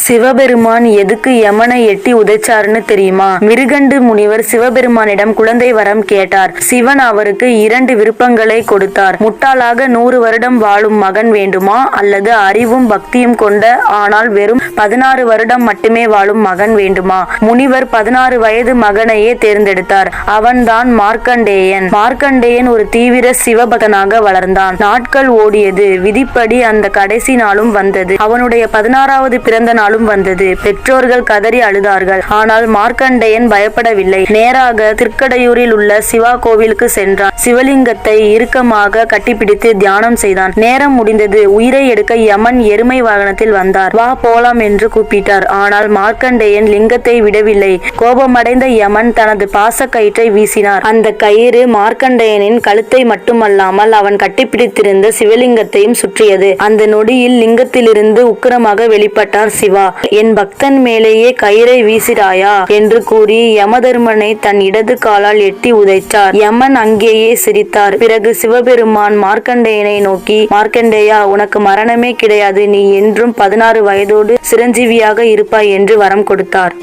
சிவபெருமான் எதுக்கு யமனை எட்டி உதைச்சாருன்னு தெரியுமா? மிருகண்டு முனிவர் சிவபெருமானிடம் குழந்தை வரம் கேட்டார். சிவன் அவருக்கு 2 விருப்பங்களை கொடுத்தார். முட்டாளாக 100 வருடம் வாழும் மகன் வேண்டுமா, அல்லது அறிவும் பக்தியும் கொண்ட ஆனால் வெறும் 16 வருடம் மட்டுமே வாழும் மகன் வேண்டுமா? முனிவர் 16 வயது மகனையே தேர்ந்தெடுத்தார். அவன்தான் மார்க்கண்டேயன். மார்க்கண்டேயன் ஒரு தீவிர சிவபக்தனாக வளர்ந்தான். நாட்கள் ஓடியது. விதிப்படி அந்த கடைசி நாளும் வந்தது. அவனுடைய 16வது பிறந்த நாளும் வந்தது. பெற்றோர்கள் கதறி அழுதார்கள். ஆனால் மார்க்கண்டேயன் பயப்படவில்லை. நேராக திருக்கடையூரில் உள்ள சிவா கோவிலுக்கு சென்றான். சிவலிங்கத்தை இறுக்கமாக கட்டிப்பிடித்து தியானம் செய்தான். நேரம் முடிந்தது. உயிரை எடுக்க யமன் எருமை வாகனத்தில் வந்தார். வா போலாம் என்று கூப்பிட்டார். ஆனால் மார்க்கண்டேயன் லிங்கத்தை விடவில்லை. கோபமடைந்த யமன் தனது பாச கயிற்றை வீசினார். அந்த கயிறு மார்க்கண்டேயனின் கழுத்தை மட்டுமல்லாமல் அவன் கட்டிப்பிடித்திருந்த சிவலிங்கத்தையும் சுற்றியது. அந்த நொடியில் லிங்கத்திலிருந்து உக்கிரமாக வெளிப்பட்டார் சிவா. என் பக்தன் மேலேயே கயிறை வீசிறாயா என்று கூறி யமதர்மனை தன் இடது காலால் எட்டி உதைத்தார். யமன் அங்கேயே சிரித்தார். பிறகு சிவபெருமான் மார்க்கண்டேயனை நோக்கி, மார்க்கண்டேயா, உனக்கு மரணமே கிடையாது. நீ என்றும் 16 வயதோடு சிரஞ்சீவியாக இருப்பாய் என்று வரம் கொடுத்தார்.